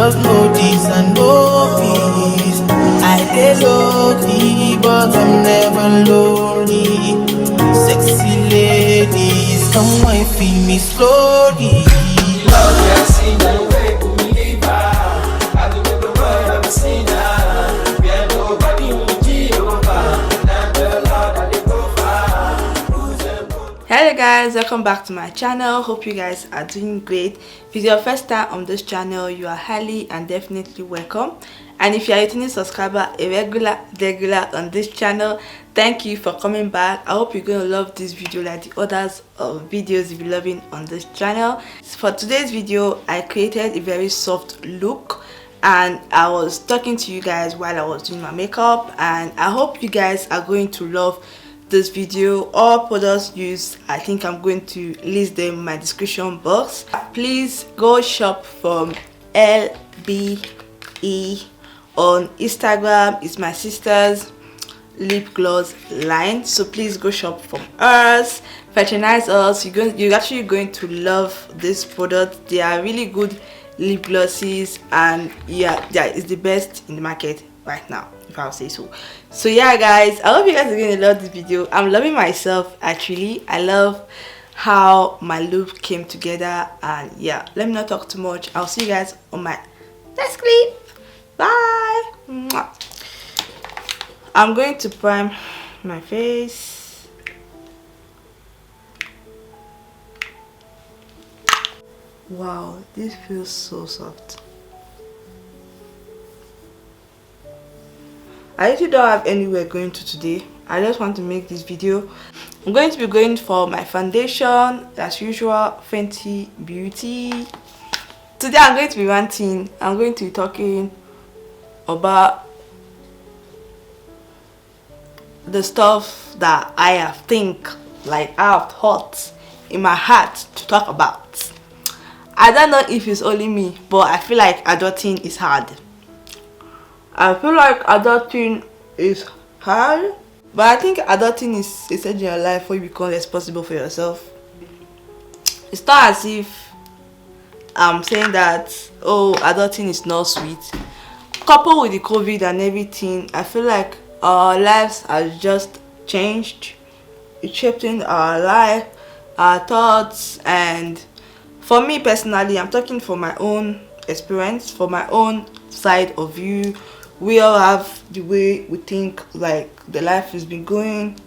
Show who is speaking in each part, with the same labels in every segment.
Speaker 1: just know this and know this. I dey lonely, but I'm never lonely. Sexy ladies, come and feel me slowly.
Speaker 2: Love you, seen the way to believe I do with the world I'm a sinner. We are nobody who Jehovah. And the Lord that they go far.
Speaker 3: Hello guys, welcome back to my channel. Hope you guys are doing great. If it's your first time on this channel, you are highly and definitely welcome. And if you are a returning subscriber, a regular on this channel, thank you for coming back. I hope you're going to love this video like the others of videos you'll be loving on this channel. For today's video, I created a very soft look and I was talking to you guys while I was doing my makeup, and I hope you guys are going to love this video. All products used, I think I'm going to list them in my description box. Please go shop from LBE on Instagram. It's my sister's lip gloss line, so please go shop from us, patronize us. You're actually going to love this product. They are really good lip glosses, and yeah, it's the best in the market right now, if I'll say so. So yeah guys, I hope you guys are going to love this video. I'm loving myself actually. I love how my look came together, and yeah, let me not talk too much. I'll see you guys on my next clip. Bye. Mwah. I'm going to prime my face. Wow, this feels so soft. I actually don't have anywhere going to today. I just want to make this video. I'm going to be going for my foundation as usual, Fenty Beauty. Today I'm going to be ranting. I'm going to be talking about the stuff that I have thought in my heart to talk about. I don't know if it's only me, but I feel like adulting is hard. I feel like adulting is hard, but I think adulting is a stage in your life where you become responsible for yourself. It's not as if I'm saying that, oh, adulting is not sweet. Coupled with the COVID and everything, I feel like our lives have just changed. It's shaping our life, our thoughts, and for me personally, I'm talking for my own experience, for my own side of view. We all have the way we think like the life has been going,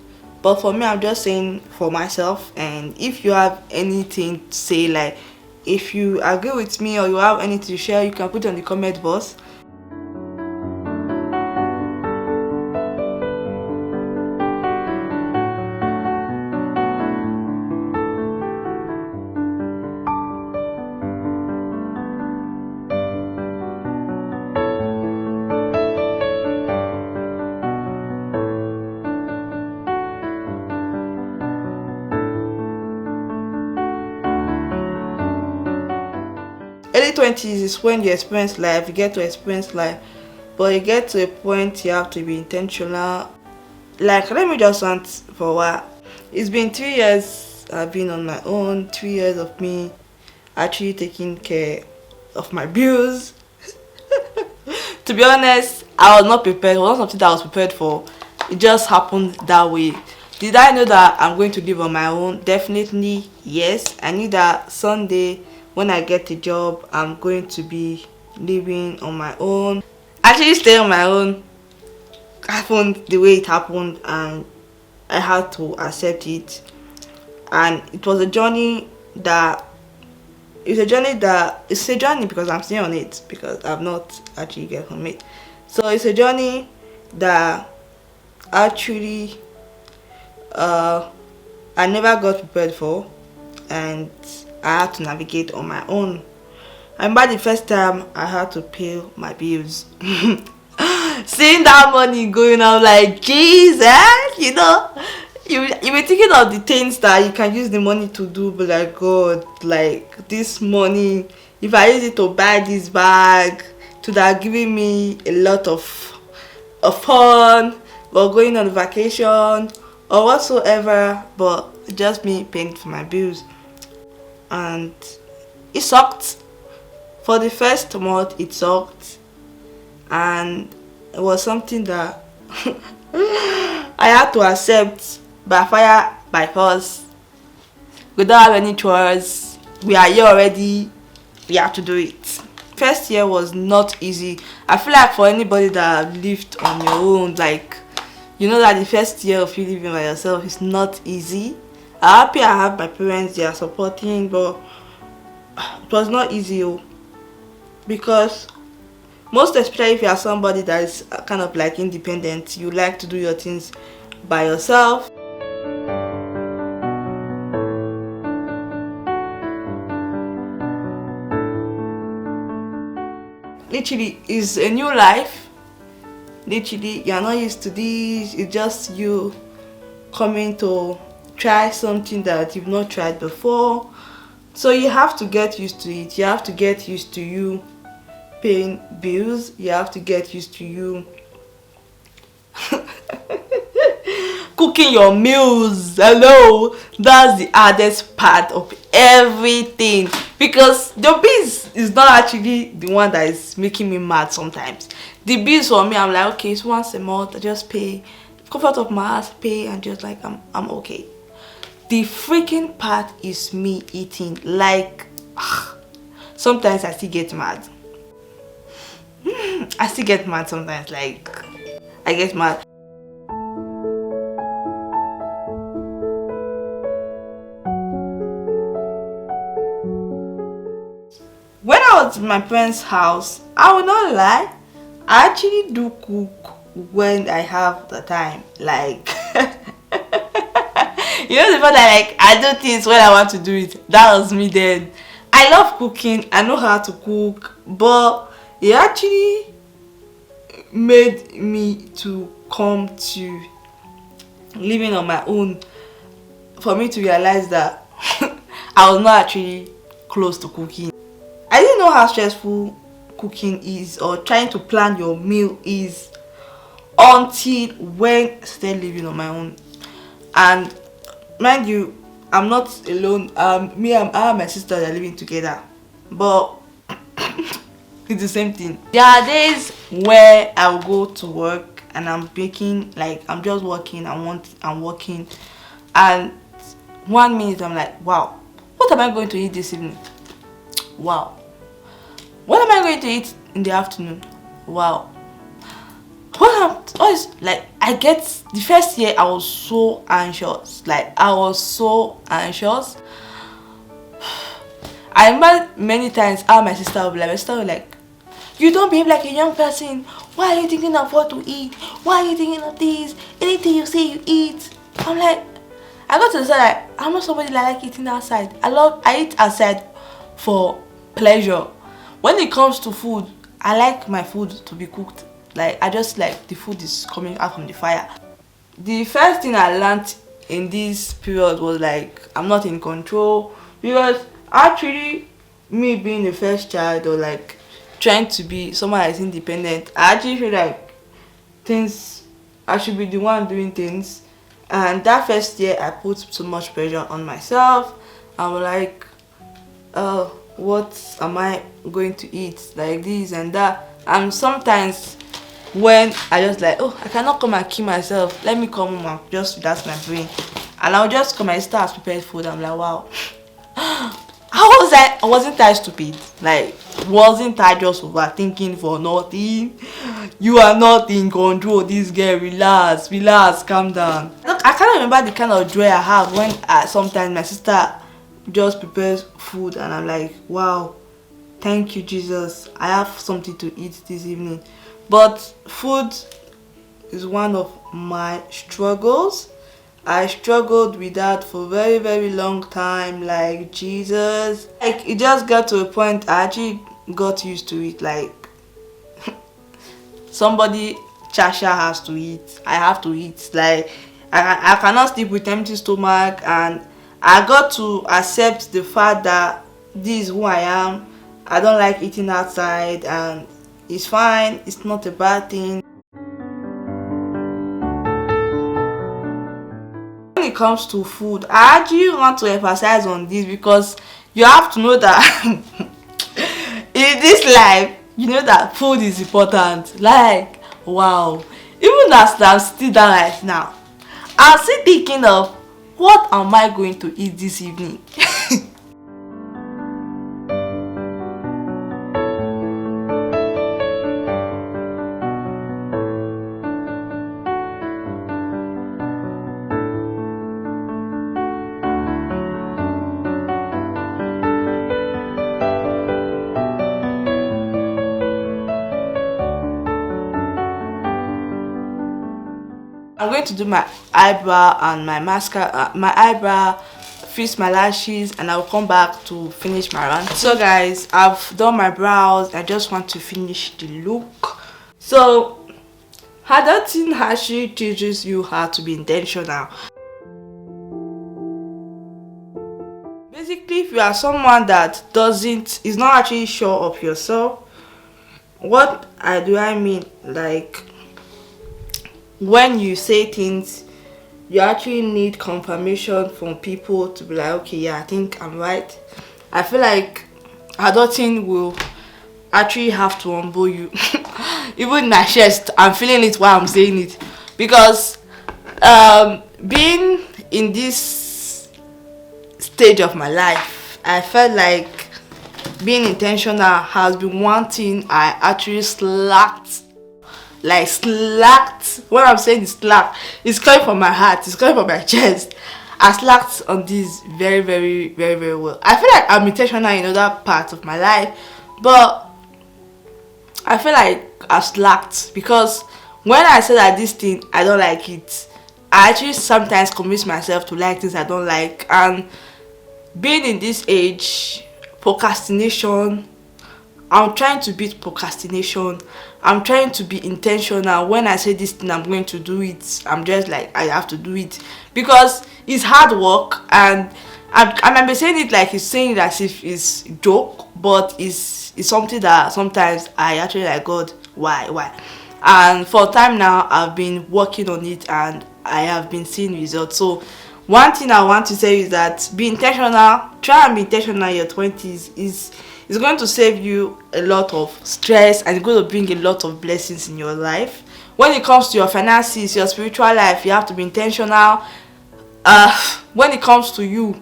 Speaker 3: but for me, I'm just saying for myself. And if you have anything to say, like if you agree with me or you have anything to share, you can put it on the comment box. Early 20s is when you experience life, you get to experience life, but you get to a point you have to be intentional. Like, let me just rant for a while. It's been 3 years I've been on my own, 3 years of me actually taking care of my bills. To be honest, I was not prepared. It was not something that I was prepared for. It just happened that way. Did I know that I'm going to live on my own? Definitely yes. I knew that someday when I get a job, I'm going to be living on my own. Actually staying on my own happened the way it happened, and I had to accept it. And it was a journey that it's a journey because I'm still on it, because I've not actually get home it. So it's a journey that actually I never got prepared for, and I had to navigate on my own. And by the first time I had to pay my bills, seeing that money going out, like Jesus, you know, you were thinking of the things that you can use the money to do, but like, God, like this money, if I use it to buy this bag, it would have given me a lot of fun, or going on vacation or whatsoever, but just me paying for my bills. And it sucked. For the first month it sucked, and it was something that I had to accept by fire by force. We don't have any choice. We are here already. We have to do it. First year was not easy. I feel like for anybody that lived on your own, like, you know that the first year of you living by yourself is not easy. I'm happy I have my parents, they are supporting, but it was not easy, because most especially if you are somebody that is kind of like independent, you like to do your things by yourself. Literally, it's a new life. Literally, you're not used to this. It's just you coming to try something that you've not tried before. So you have to get used to it. You have to get used to you paying bills. You have to get used to you cooking your meals. Hello, that's the hardest part of everything, because the bills is not actually the one that is making me mad. Sometimes the bills for me, I'm like, okay, it's once a month, I just pay, comfort of my house, pay, and just like I'm okay. The freaking part is me eating. Like, sometimes I still get mad. I still get mad sometimes. Like, I get mad. When I was in my parents' house, I will not lie, I actually do cook when I have the time. Like, you know, the fact that like I do things when I want to do it. That was me then. I love cooking. I know how to cook, but it actually made me to come to living on my own, for me to realize that I was not actually close to cooking. I didn't know how stressful cooking is, or trying to plan your meal is, until when I started living on my own. And mind you, I'm not alone. Me and my sister are living together, but it's the same thing. There are days where I will go to work and I'm baking, like I'm just working. I'm working, and 1 minute I'm like, wow, what am I going to eat this evening? Wow. What am I going to eat in the afternoon? Wow. What is, like, I get, the first year I was so anxious. Like, I was so anxious. I remember many times how my sister would be like, you don't behave like a young person. Why are you thinking of what to eat? Why are you thinking of this? Anything you say you eat. I'm like, I got to the side, like, I'm not somebody that like eating outside. I eat outside for pleasure. When it comes to food, I like my food to be cooked. Like, I just like the food is coming out from the fire. The first thing I learned in this period was like, I'm not in control, because actually me being the first child, or like trying to be someone that is independent, I actually feel like I should be the one doing things. And that first year I put so much pressure on myself. I was like, what am I going to eat, like this and that. And sometimes when I just like, oh, I cannot come and kill myself, let me come home and just relax my brain, and I'll just come and start prepared food. I'm like, wow. Wasn't I stupid? Like, wasn't I just overthinking for nothing? You are not in control, this girl. Relax, calm down. Look, I can't remember the kind of joy I have when sometimes my sister just prepares food and I'm like, wow, thank you Jesus, I have something to eat this evening. But food is one of my struggles. I struggled with that for a very, very long time. Like, Jesus, like, it just got to a point I actually got used to it. Like, somebody Chasha has to eat, I have to eat. Like, I cannot sleep with empty stomach. And I got to accept the fact that this is who I am. I don't like eating outside, and it's fine, it's not a bad thing. When it comes to food, I actually want to emphasize on this, because you have to know that in this life, you know that food is important. Like, wow. Even as I'm still down right now, I'm still thinking of what am I going to eat this evening. I'm going to do my eyebrow and my mascara, my eyebrow, fix my lashes, and I'll come back to finish my run. So guys, I've done my brows. I just want to finish the look. So adulting actually teaches you how to be intentional. Basically, if you are someone that is not actually sure of yourself, what do I mean? Like, when you say things, you actually need confirmation from people to be like, okay, yeah, I think I'm right. I feel like adulting will actually have to humble you. Even in my chest, I'm feeling it while I'm saying it, because being in this stage of my life, I felt like being intentional has been one thing I actually slacked. Like, slacked. What I'm saying is slack. It's coming from my heart. It's coming from my chest. I slacked on this very, very, very, very well. I feel like I'm intentional in other parts of my life, but I feel like I slacked because when I say that this thing I don't like it, I actually sometimes convince myself to like things I don't like. And being in this age, procrastination, I'm trying to beat procrastination. I'm trying to be intentional. When I say this thing, I'm going to do it. I'm just like, I have to do it because it's hard work, and I might be saying it like it's saying it as if it's a joke, but it's something that sometimes I actually like, God, why? And for a time now, I've been working on it and I have been seeing results. So one thing I want to say is that be intentional. Try and be intentional in your 20s. It's going to save you a lot of stress, and it's going to bring a lot of blessings in your life. When it comes to your finances, your spiritual life, you have to be intentional. When it comes to you,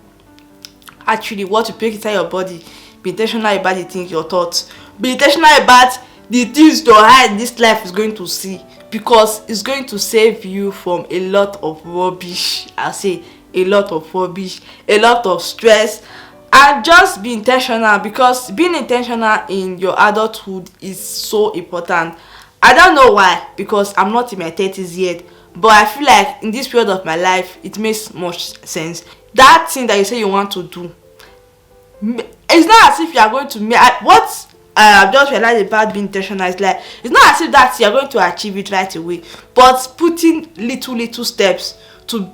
Speaker 3: actually what you put inside your body, be intentional about the things, your thoughts. Be intentional about the things your eye in this life is going to see, because it's going to save you from a lot of rubbish. I'll say a lot of rubbish, a lot of stress. And just be intentional, because being intentional in your adulthood is so important. I don't know why, because I'm not in my 30s yet, but I feel like in this period of my life it makes much sense. That thing that you say you want to do, it's not as if you are going to make what I've just realized about being intentional is like, it's not as if that you're going to achieve it right away, but putting little steps to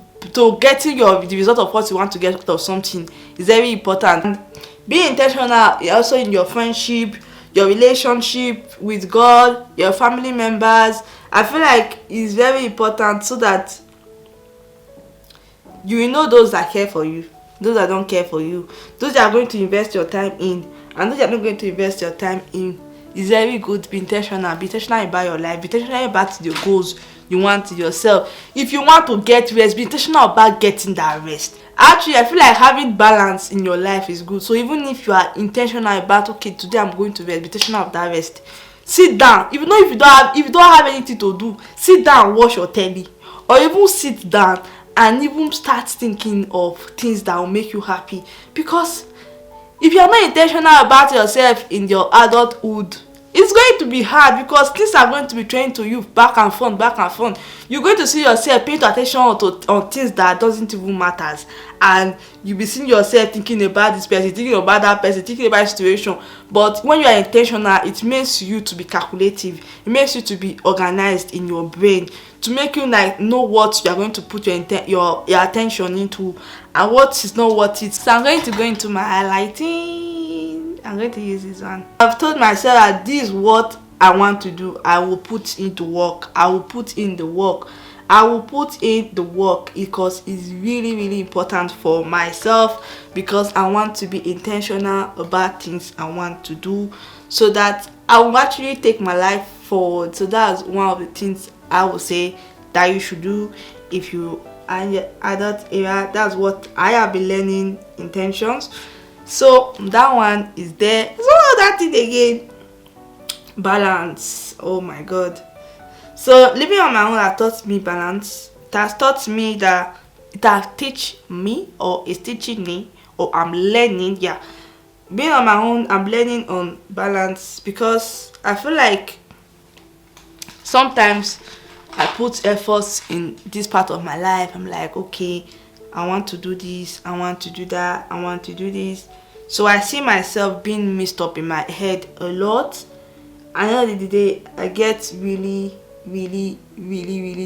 Speaker 3: getting the result of what you want to get out of something is very important. Be intentional also in your friendship, your relationship with God, your family members. I feel like it's very important, so that you will know those that care for you, those that don't care for you, those that are going to invest your time in, and those that are not going to invest your time in. It's very good to be intentional. Be intentional about your life. Be intentional about the goals you want yourself. If you want to get rest, be intentional about getting that rest. Actually, I feel like having balance in your life is good. So even if you are intentional about, okay, today I'm going to rest, be intentional about that rest. Sit down. Even though if you don't have anything to do, sit down and watch your telly, or even sit down and even start thinking of things that will make you happy. Because if you are not intentional about yourself in your adulthood, it's going to be hard, because things are going to be trained to you back and front. You're going to see yourself paying attention on things that doesn't even matter, and you'll be seeing yourself thinking about this person, thinking about that person, thinking about the situation. But when you are intentional, it makes you to be calculative. It makes you to be organized in your brain, to make you like know what you are going to put your attention into and what is not worth it. So I'm going to go into my highlighting. I'm going to use this one. I've told myself that this is what I want to do. I will put into work. I will put in the work. I will put in the work because it's really important for myself, because I want to be intentional about things I want to do, so that I will actually take my life forward. So that's one of the things I would say that you should do if you are in the adult era. That's what I have been learning, intentions. So that one is there. So that thing again, balance. Oh my god. So living on my own has taught me balance. It has taught me that it has teach me, or is teaching me, or I'm learning. Yeah, being on my own, I'm learning on balance, because I feel like sometimes I put efforts in this part of my life. I'm like, okay, I want to do this, I want to do that, I want to do this. So I see myself being mixed up in my head a lot. At the end of the day, I get really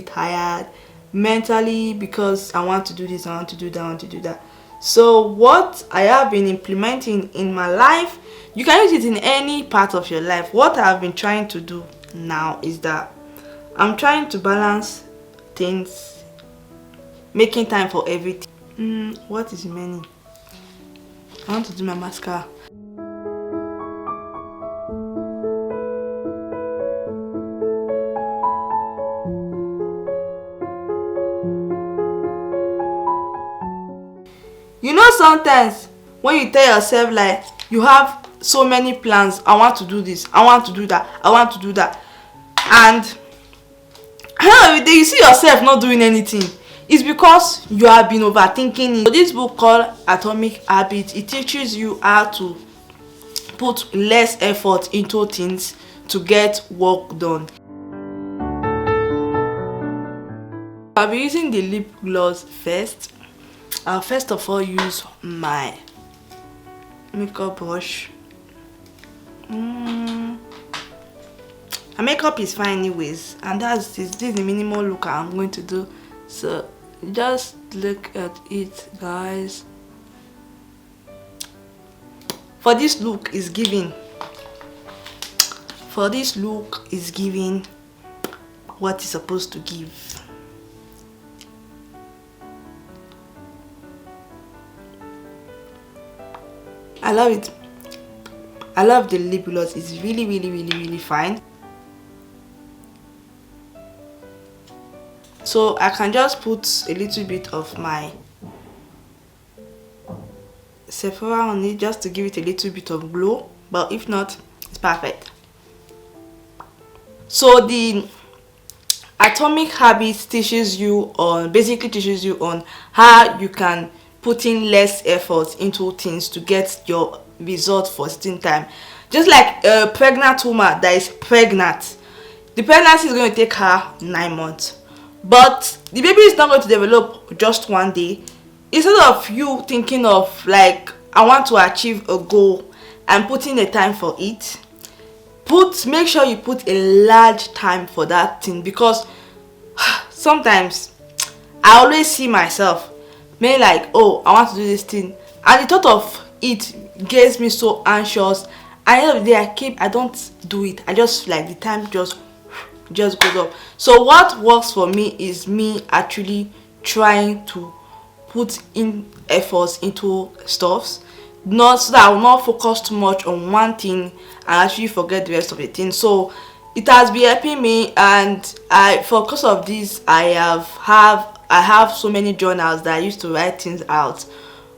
Speaker 3: tired mentally, because I want to do this, I want to do that, I want to do that. So what I have been implementing in my life, you can use it in any part of your life. What I've been trying to do now is that I'm trying to balance things, making time for everything. What is remaining? I want to do my mascara. You know, sometimes when you tell yourself like you have so many plans, I want to do this, I want to do that, I want to do that, and then you see yourself not doing anything, it's because you have been overthinking it. So this book called Atomic Habits, it teaches you how to put less effort into things to get work done. I'll be using the lip gloss first. I'll first of all use my makeup brush. My makeup is fine anyways, and this is the minimal look I'm going to do. So just look at it, guys. For this look is giving. For this look is giving what it's supposed to give. I love it. I love the lip gloss. It's really fine. So I can just put a little bit of my Sephora on it just to give it a little bit of glow, but if not, it's perfect. So the Atomic Habits basically teaches you on how you can put in less effort into things to get your result for certain time. Just like a pregnant woman that is pregnant, the pregnancy is going to take her 9 months, but the baby is not going to develop just one day. Instead of you thinking of like, I want to achieve a goal and putting the time for it, make sure you put a large time for that thing, because sometimes I always see myself maybe like, oh, I want to do this thing, and the thought of it gets me so anxious, and at the end of the day I don't do it. I just like the time just goes up. So what works for me is me actually trying to put in efforts into stuffs, not so that I will not focus too much on one thing and actually forget the rest of the things. So it has been helping me, and because of this, I have so many journals that I used to write things out.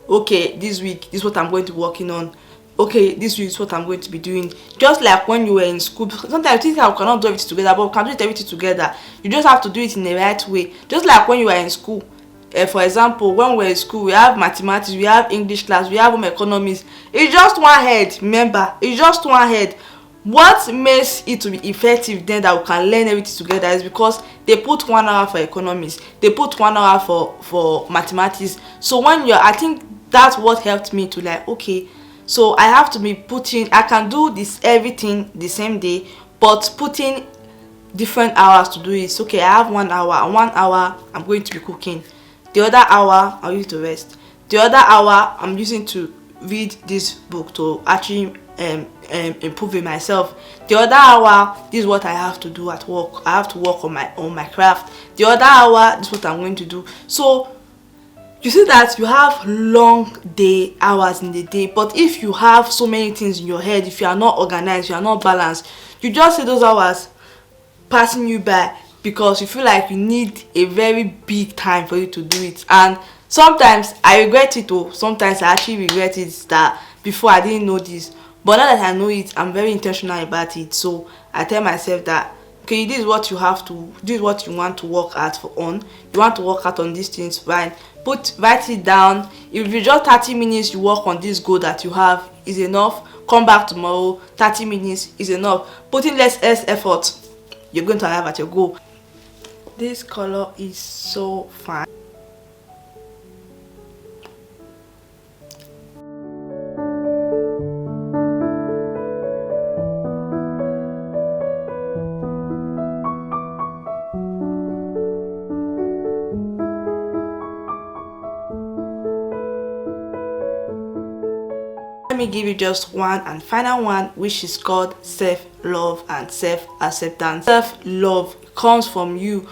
Speaker 3: Okay, this week this is what I'm going to be working on. Okay, this week is what I'm going to be doing. Just like when you were in school, sometimes you think I cannot do everything together, but we can do everything together. You just have to do it in the right way. Just like when you were in school, for example, when we're in school, we have mathematics, we have English class, we have home economics. It's just one head, remember, it's just one head. What makes it to be effective then that we can learn everything together is because they put 1 hour for economics, they put 1 hour for mathematics. So I think that's what helped me to like, okay, so I have to be I can do this everything the same day, but putting different hours to do it. Okay, I have 1 hour, and 1 hour I'm going to be cooking, the other hour I'll use to rest, the other hour I'm using to read this book to actually improving myself. The other hour, this is what I have to do at work. I have to work on my craft. The other hour, this is what I'm going to do. So you see that you have long day hours in the day, but if you have so many things in your head, if you are not organized, you are not balanced, you just see those hours passing you by because you feel like you need a very big time for you to do it. And sometimes I regret it, or sometimes I actually regret it that before I didn't know this, but now that I know it, I'm very intentional about it. So I tell myself that, okay, this is what you have to, this is what you want to work at on. You want to work out on these things, fine. Write it down. If you just 30 minutes you work on this goal that you have is enough, come back tomorrow. 30 minutes is enough. Put in less effort, you're going to arrive at your goal. This color is so fun. Let me give you just one and final one, which is called self-love and self-acceptance. Self-love comes from you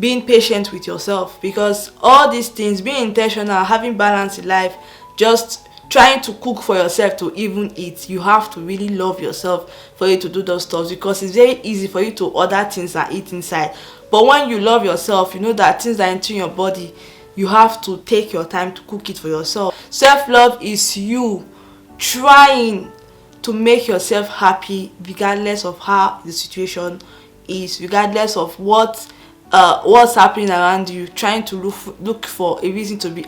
Speaker 3: being patient with yourself, because all these things, being intentional, having balance in life, just trying to cook for yourself to even eat, you have to really love yourself for you to do those stuff, because it's very easy for you to order things and eat inside. But when you love yourself, you know that things are entering your body, you have to take your time to cook it for yourself. Self-love is you trying to make yourself happy regardless of how the situation is, regardless of what's happening around you, trying to look for a reason to be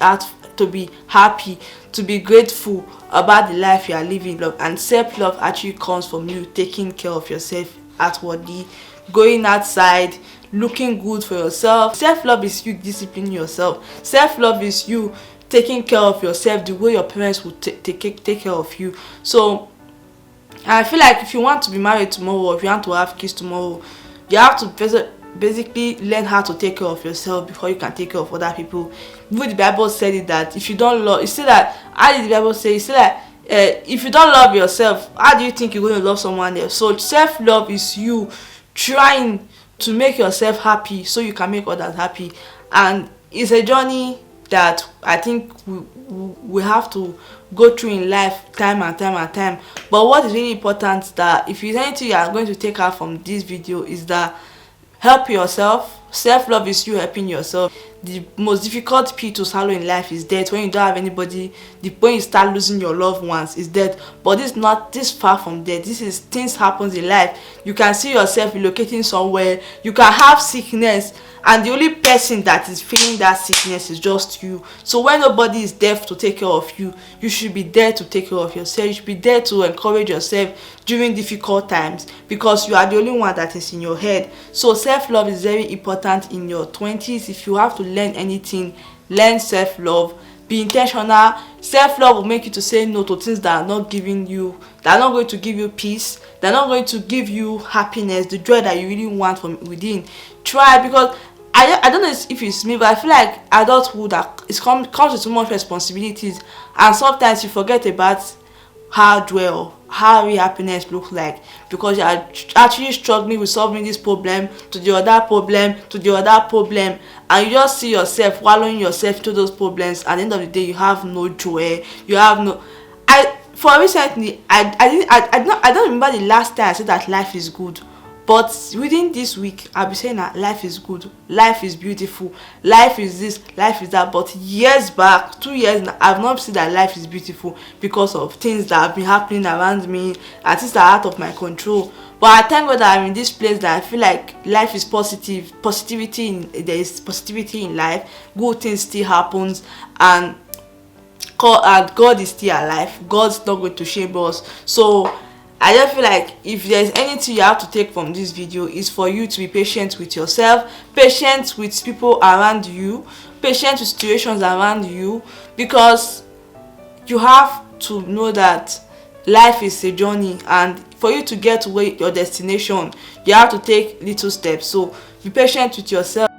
Speaker 3: happy, to be grateful about the life you are living. And self-love actually comes from you taking care of yourself outwardly, going outside, looking good for yourself. Self-love is you disciplining yourself. Self-love is you taking care of yourself the way your parents would take care of you. So I feel like if you want to be married tomorrow, or if you want to have kids tomorrow, you have to basically learn how to take care of yourself before you can take care of other people. Even the Bible said it, that if you don't love, you see that, how did the Bible say? You see that if you don't love yourself, how do you think you're going to love someone else? So self-love is you trying to make yourself happy so you can make others happy. And it's a journey that I think we have to go through in life time and time. But what is really important, that if there's anything you are going to take out from this video, is that help yourself. Self-love is you helping yourself. The most difficult pill to swallow in life is death. When you don't have anybody, when you start losing your loved ones, is death. But this is not this far from death. This is things happens in life. You can see yourself relocating somewhere. You can have sickness, and the only person that is feeling that sickness is just you. So when nobody is there to take care of you, you should be there to take care of yourself. You should be there to encourage yourself during difficult times, because you are the only one that is in your head. So self-love is very important in your 20s. If you have to learn anything, learn self-love. Be intentional. Self-love will make you to say no to things that are not giving you, that are not going to give you peace, that are not going to give you happiness, the joy that you really want from within. Try, because I don't know if it's me, but I feel like adulthood comes with so much responsibilities, and sometimes you forget about how real happiness looks like, because you are actually struggling with solving this problem to the other problem to the other problem, and you just see yourself wallowing yourself into those problems. At the end of the day, you have no joy. You have no. For recently, I don't remember the last time I said that life is good. But within this week, I'll be saying that life is good, life is beautiful, life is this, life is that. But years back, 2 years now, I've not seen that life is beautiful because of things that have been happening around me and things that are out of my control. But I thank God that I'm in this place that I feel like life is positive. There is positivity in life. Good things still happens, and God is still alive. God's not going to shame us. So I just feel like if there's anything you have to take from this video, is for you to be patient with yourself, patient with people around you, patient with situations around you, because you have to know that life is a journey, and for you to get to your destination, you have to take little steps. So be patient with yourself.